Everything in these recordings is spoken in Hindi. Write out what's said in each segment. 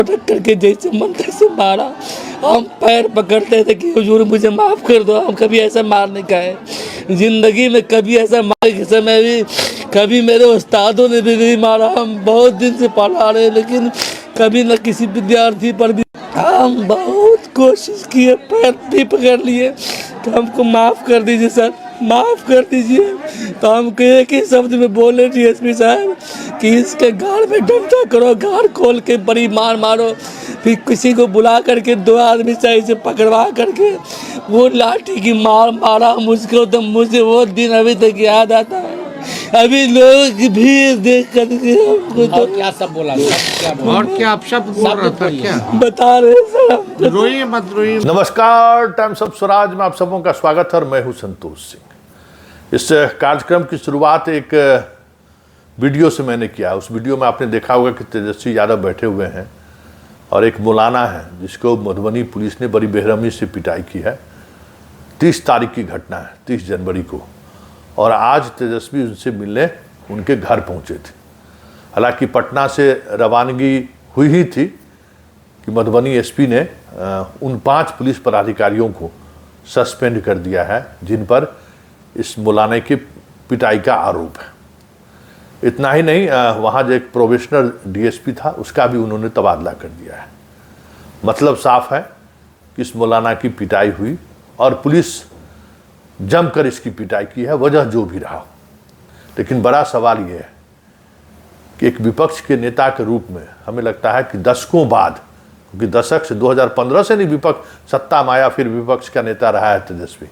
पटक करके जैसे मन तैसे मारा। हम पैर पकड़ते थे कि हुजूर मुझे माफ़ कर दो, हम कभी ऐसा मारने का है ज़िंदगी में, कभी ऐसा मारने के समय भी कभी मेरे उस्तादों ने भी नहीं मारा। हम बहुत दिन से पढ़ा रहे लेकिन कभी न किसी विद्यार्थी पर भी। हम बहुत कोशिश किए, पैर भी पकड़ लिए तो हमको माफ़ कर दीजिए सर, माफ़ कर दीजिए। तो हमको एक ही शब्द में बोले डीएसपी साहब कि इसके गाड़ में डंडा करो, गाड़ खोल के बड़ी मार मारो। फिर किसी को बुला करके 2 आदमी सही से पकड़वा करके वो लाठी की मार मारा मुझको। तो मुझे वो दिन अभी तक याद आता है। अभी लोग भी देख करके हमको तो क्या सब बोला, क्या बोला? और क्या आप शब्द बोल रहा था क्या? बता रहे सर हम। रोइए मत रोइए। नमस्कार, टाइम्स ऑफ स्वराज में आप सबों का स्वागत है और मैं हूं संतोष सिंह। इस कार्यक्रम की शुरुआत एक वीडियो से मैंने किया। उस वीडियो में आपने देखा होगा कि तेजस्वी यादव बैठे हुए हैं और एक मौलाना है जिसको मधुबनी पुलिस ने बड़ी बेरहमी से पिटाई की है। 30 तारीख की घटना है, 30 जनवरी को, और आज तेजस्वी उनसे मिलने उनके घर पहुंचे थे। हालांकि पटना से रवानगी हुई ही थी कि मधुबनी एसपी ने उन 5 पुलिस पदाधिकारियों को सस्पेंड कर दिया है जिन पर इस मौलाना की पिटाई का आरोप है। इतना ही नहीं, वहाँ जो एक प्रोबेशनर डीएसपी था उसका भी उन्होंने तबादला कर दिया है। मतलब साफ है कि इस मौलाना की पिटाई हुई और पुलिस जमकर इसकी पिटाई की है, वजह जो भी रहा हो। लेकिन बड़ा सवाल यह है कि एक विपक्ष के नेता के रूप में हमें लगता है कि दशकों बाद, क्योंकि दशक से 2015 से नहीं विपक्ष सत्ता में आया, फिर विपक्ष का नेता रहा है तेजस्वी,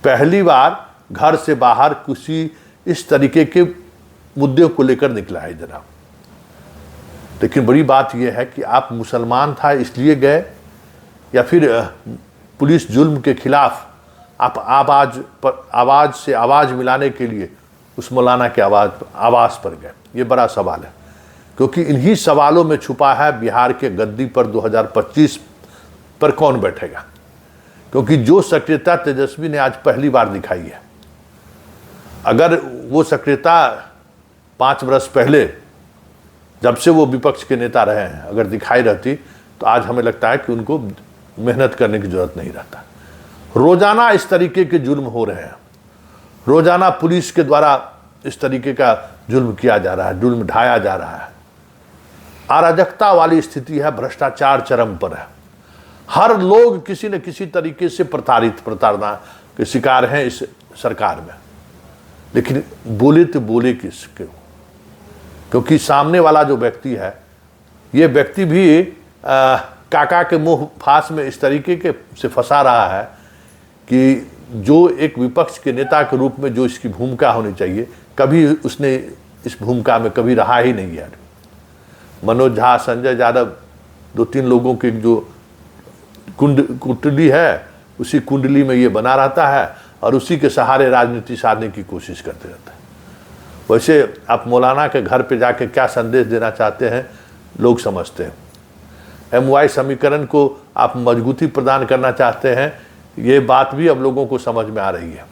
पहली बार घर से बाहर किसी इस तरीके के मुद्दे को लेकर निकला है जनाब। लेकिन बड़ी बात यह है कि आप मुसलमान था इसलिए गए या फिर पुलिस जुल्म के खिलाफ आप आवाज़ से आवाज़ मिलाने के लिए उस मौलाना के आवाज़ पर गए। ये बड़ा सवाल है, क्योंकि इन्हीं सवालों में छुपा है बिहार के गद्दी पर 2025 पर कौन बैठेगा। क्योंकि जो सक्रियता तेजस्वी ने आज पहली बार दिखाई है, अगर वो सक्रियता 5 वर्ष पहले जब से वो विपक्ष के नेता रहे हैं अगर दिखाई रहती तो आज हमें लगता है कि उनको मेहनत करने की जरूरत नहीं रहता। रोजाना इस तरीके के जुल्म हो रहे हैं, रोजाना पुलिस के द्वारा इस तरीके का जुल्म किया जा रहा है, जुल्म ढाया जा रहा है। अराजकता वाली स्थिति है, भ्रष्टाचार चरम पर है। हर लोग किसी न किसी तरीके से प्रताड़ना के शिकार हैं इस सरकार में। लेकिन बोले तो बोले किसके, क्योंकि सामने वाला जो व्यक्ति है ये व्यक्ति भी काका के मुंह फांस में इस तरीके के से फंसा रहा है कि जो एक विपक्ष के नेता के रूप में जो इसकी भूमिका होनी चाहिए, कभी उसने इस भूमिका में कभी रहा ही नहीं है। मनोज झा, संजय यादव, 2-3 लोगों की जो कुंडली है उसी कुंडली में ये बना रहता है और उसी के सहारे राजनीति साधने की कोशिश करते रहता है। वैसे आप मौलाना के घर पे जाके क्या संदेश देना चाहते हैं लोग समझते हैं। MY समीकरण को आप मजबूती प्रदान करना चाहते हैं, ये बात भी अब लोगों को समझ में आ रही है।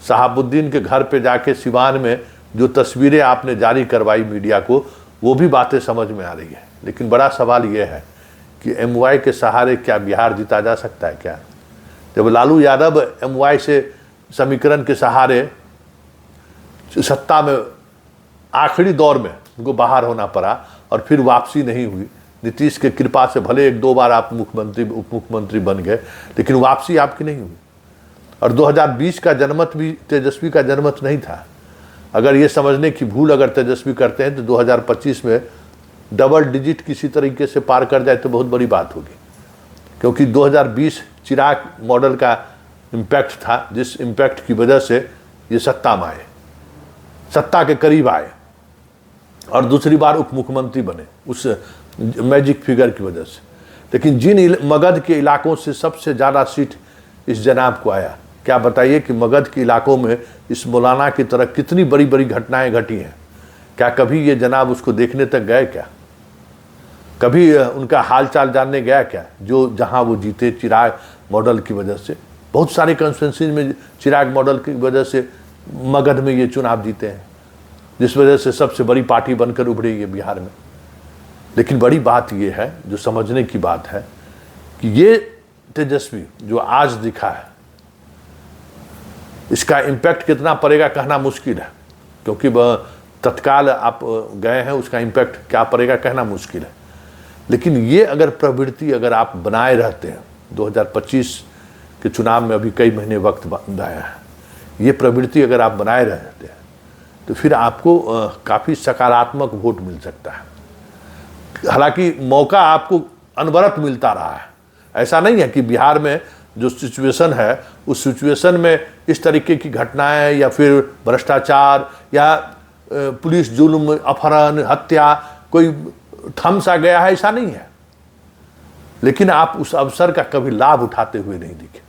शहाबुद्दीन के घर पे जाके सिवान में जो तस्वीरें आपने जारी करवाई मीडिया को, वो भी बातें समझ में आ रही है। लेकिन बड़ा सवाल ये है कि MY के सहारे क्या बिहार जीता जा सकता है क्या? जब लालू यादव MY से समीकरण के सहारे सत्ता में आखिरी दौर में उनको बाहर होना पड़ा और फिर वापसी नहीं हुई, नीतीश के कृपा से भले 1-2 बार आप मुख्यमंत्री उप मुख्यमंत्री बन गए लेकिन वापसी आपकी नहीं हुई। और 2020 का जनमत भी तेजस्वी का जनमत नहीं था। अगर ये समझने की भूल अगर तेजस्वी करते हैं तो 2025 में डबल डिजिट किसी तरीके से पार कर जाए तो बहुत बड़ी बात होगी। क्योंकि 2020 चिराग मॉडल का इम्पैक्ट था, जिस इम्पैक्ट की वजह से ये सत्ता में आए, सत्ता के करीब आए और दूसरी बार उप मुख्यमंत्री बने उस मैजिक फिगर की वजह से। लेकिन जिन मगध के इलाकों से सबसे ज़्यादा सीट इस जनाब को आया, क्या बताइए कि मगध के इलाकों में इस मौलाना की तरह कितनी बड़ी बड़ी घटनाएं घटी हैं। क्या कभी ये जनाब उसको देखने तक गए क्या? कभी उनका हालचाल जानने गया क्या? जो जहां वो जीते चिराग मॉडल की वजह से, बहुत सारे कॉन्स्टिट्यूंसी में चिराग मॉडल की वजह से मगध में ये चुनाव जीते हैं, जिस वजह से सबसे बड़ी पार्टी बनकर उभरी है बिहार में। लेकिन बड़ी बात यह है, जो समझने की बात है, कि ये तेजस्वी जो आज दिखा है, इसका इम्पैक्ट कितना पड़ेगा कहना मुश्किल है, क्योंकि तत्काल आप गए हैं, उसका इम्पैक्ट क्या पड़ेगा कहना मुश्किल है। लेकिन ये अगर प्रवृत्ति अगर आप बनाए रहते हैं, 2025 के चुनाव में अभी कई महीने वक्त आया है, ये प्रवृत्ति अगर आप बनाए रहते हैं तो फिर आपको काफ़ी सकारात्मक वोट मिल सकता है। हालांकि मौका आपको अनवरत मिलता रहा है, ऐसा नहीं है कि बिहार में जो सिचुएशन है उस सिचुएशन में इस तरीके की घटनाएं या फिर भ्रष्टाचार या पुलिस जुल्म, अपहरण, हत्या कोई थम सा गया है, ऐसा नहीं है। लेकिन आप उस अवसर का कभी लाभ उठाते हुए नहीं दिखे।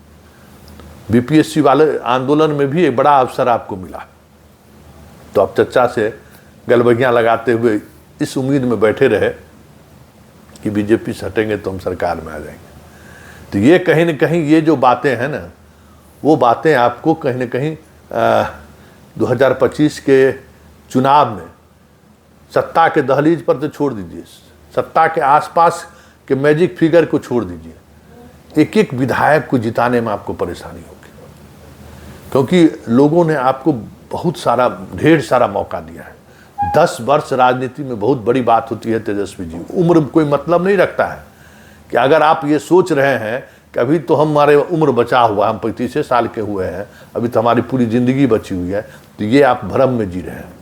बीपीएससी वाले आंदोलन में भी एक बड़ा अवसर आपको मिला, तो आप चर्चा से गलबगियां लगाते हुए इस उम्मीद में बैठे रहे कि बीजेपी से हटेंगे तो हम सरकार में आ जाएंगे। तो ये कहीं न कहीं ये जो बातें हैं ना, वो बातें आपको कहीं न कहीं 2025 के चुनाव में सत्ता के दहलीज पर तो छोड़ दीजिए, सत्ता के आसपास के मैजिक फिगर को छोड़ दीजिए, एक एक विधायक को जिताने में आपको परेशानी होगी, क्योंकि लोगों ने आपको बहुत सारा, ढेर सारा मौका दिया है। 10 वर्ष राजनीति में बहुत बड़ी बात होती है तेजस्वी जी। उम्र कोई मतलब नहीं रखता है कि अगर आप ये सोच रहे हैं कि अभी तो हमारे उम्र बचा हुआ, हम 35 साल के हुए हैं, अभी तो हमारी पूरी जिंदगी बची हुई है, तो ये आप भ्रम में जी रहे हैं।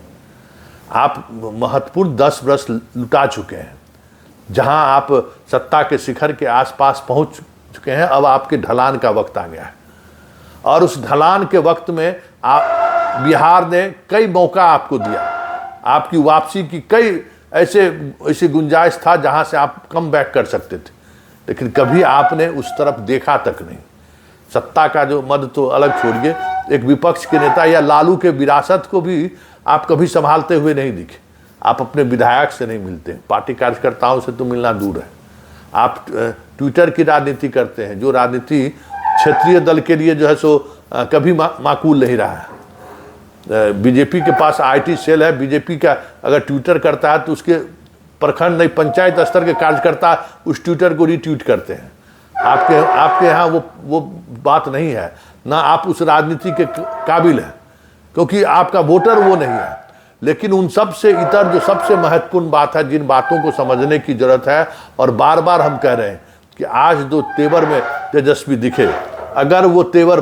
आप महत्वपूर्ण 10 वर्ष लुटा चुके हैं, जहां आप सत्ता के शिखर के आसपास पहुंच चुके हैं। अब आपके ढलान का वक्त आ गया है, और उस ढलान के वक्त में बिहार ने कई मौका आपको दिया, आपकी वापसी की कई ऐसे गुंजाइश था जहां से आप कम बैक कर सकते थे, लेकिन कभी आपने उस तरफ देखा तक नहीं। सत्ता का जो मद तो अलग छोड़िए, एक विपक्ष के नेता या लालू के विरासत को भी आप कभी संभालते हुए नहीं दिखे। आप अपने विधायक से नहीं मिलते, पार्टी कार्यकर्ताओं से तो मिलना दूर है। आप ट्विटर की राजनीति करते हैं, जो राजनीति क्षेत्रीय दल के लिए जो है सो कभी माकूल नहीं रहा है। बीजेपी के पास आईटी सेल है, बीजेपी का अगर ट्विटर करता है तो उसके प्रखंड नहीं, पंचायत स्तर के कार्यकर्ता उस ट्विटर को रीट्वीट करते हैं। आपके यहाँ वो बात नहीं है, ना आप उस राजनीति के काबिल हैं, क्योंकि आपका वोटर वो नहीं है। लेकिन उन सब से इतर जो सबसे महत्वपूर्ण बात है, जिन बातों को समझने की जरूरत है, और बार बार हम कह रहे हैं कि आज जो तेवर में तेजस्वी दिखे, अगर वो तेवर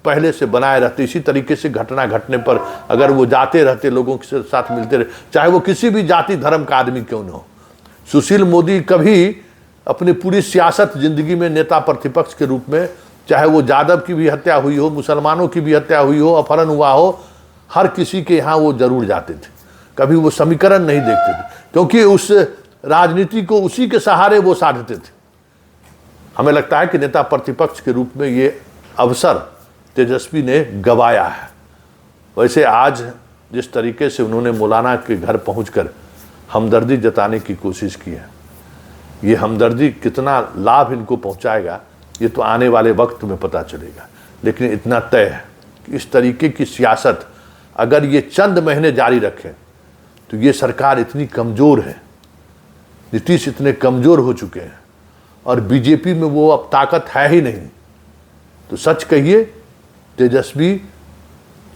पहले से बनाए रहते, इसी तरीके से घटना घटने पर अगर वो जाते रहते, लोगों के साथ मिलते रहे, चाहे वो किसी भी जाति धर्म का आदमी क्यों न हो। सुशील मोदी कभी अपनी पूरी सियासत जिंदगी में नेता प्रतिपक्ष के रूप में, चाहे वो यादव की भी हत्या हुई हो, मुसलमानों की भी हत्या हुई हो, अपहरण हुआ हो, हर किसी के यहाँ वो जरूर जाते थे। कभी वो समीकरण नहीं देखते थे, क्योंकि उस राजनीति को उसी के सहारे वो साधते थे। हमें लगता है कि नेता प्रतिपक्ष के रूप में ये अवसर तेजस्वी ने गवाया है। वैसे आज जिस तरीके से उन्होंने मौलाना के घर पहुंचकर हमदर्दी जताने की कोशिश की है, ये हमदर्दी कितना लाभ इनको पहुंचाएगा ये तो आने वाले वक्त में पता चलेगा। लेकिन इतना तय है कि इस तरीके की सियासत अगर ये चंद महीने जारी रखें तो ये सरकार इतनी कमज़ोर है, नीतीश इतने कमज़ोर हो चुके हैं, और बीजेपी में वो अब ताकत है ही नहीं। तो सच कहिए, तेजस्वी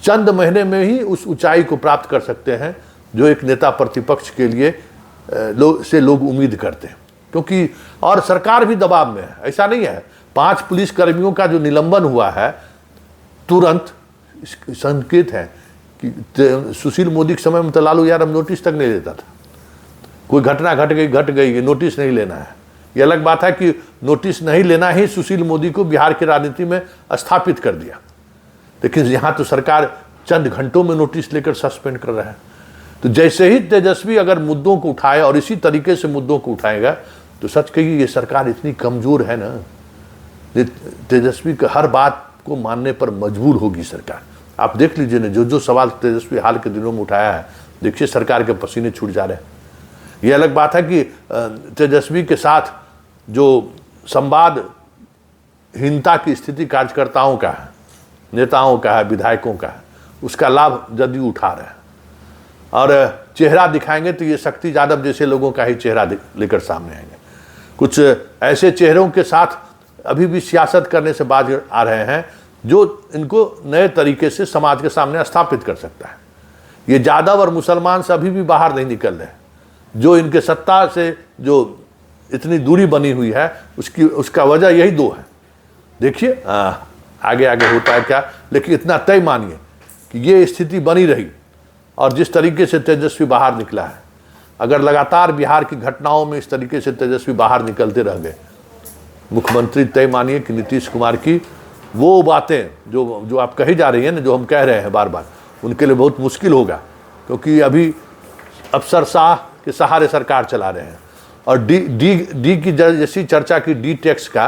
चंद महीने में ही उस ऊंचाई को प्राप्त कर सकते हैं जो एक नेता प्रतिपक्ष के लिए लोग उम्मीद करते हैं। क्योंकि और सरकार भी दबाव में है, ऐसा नहीं है। 5 पुलिस कर्मियों का जो निलंबन हुआ है, तुरंत संकेत है कि सुशील मोदी के समय में तो लालू यादव नोटिस तक नहीं लेता था। कोई घटना घट गई, नोटिस नहीं लेना है। ये अलग बात है कि नोटिस नहीं लेना ही सुशील मोदी को बिहार की राजनीति में स्थापित कर दिया, लेकिन यहाँ तो सरकार चंद घंटों में नोटिस लेकर सस्पेंड कर रहा है। तो जैसे ही तेजस्वी अगर मुद्दों को उठाए और इसी तरीके से मुद्दों को उठाएगा, तो सच कहिए ये सरकार इतनी कमज़ोर है ना, तेजस्वी का हर बात को मानने पर मजबूर होगी सरकार। आप देख लीजिए ना, जो सवाल तेजस्वी हाल के दिनों में उठाया है, देखिए सरकार के पसीने छूट जा रहे हैं। ये अलग बात है कि तेजस्वी के साथ जो संवादहीनता की स्थिति कार्यकर्ताओं का है, नेताओं का है, विधायकों का है, उसका लाभ जदयू उठा रहे हैं। और चेहरा दिखाएंगे तो ये शक्ति यादव जैसे लोगों का ही चेहरा लेकर सामने आएंगे। कुछ ऐसे चेहरों के साथ अभी भी सियासत करने से बाज आ रहे हैं जो इनको नए तरीके से समाज के सामने स्थापित कर सकता है। ये यादव और मुसलमान से अभी भी बाहर नहीं निकल रहे। जो इनके सत्ता से जो इतनी दूरी बनी हुई है उसका वजह यही दो है। देखिए आगे आगे होता है क्या, लेकिन इतना तय मानिए कि ये स्थिति बनी रही और जिस तरीके से तेजस्वी बाहर निकला है, अगर लगातार बिहार की घटनाओं में इस तरीके से तेजस्वी बाहर निकलते रह गए, मुख्यमंत्री तय मानिए कि नीतीश कुमार की वो बातें जो आप कही जा रही हैं ना, जो हम कह रहे हैं बार बार, उनके लिए बहुत मुश्किल होगा। क्योंकि अभी अफसरशाह के सहारे सरकार चला रहे हैं। और डी की जैसी चर्चा की डी टैक्स का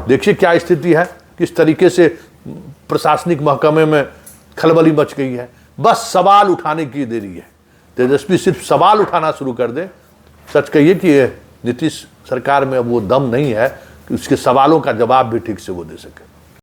देखिए क्या स्थिति है, किस तरीके से प्रशासनिक महकमे में खलबली मच गई है। बस सवाल उठाने की देरी है। तेजस्वी सिर्फ सवाल उठाना शुरू कर दे, सच कहिए कि नीतीश सरकार में अब वो दम नहीं है कि उसके सवालों का जवाब भी ठीक से वो दे सके।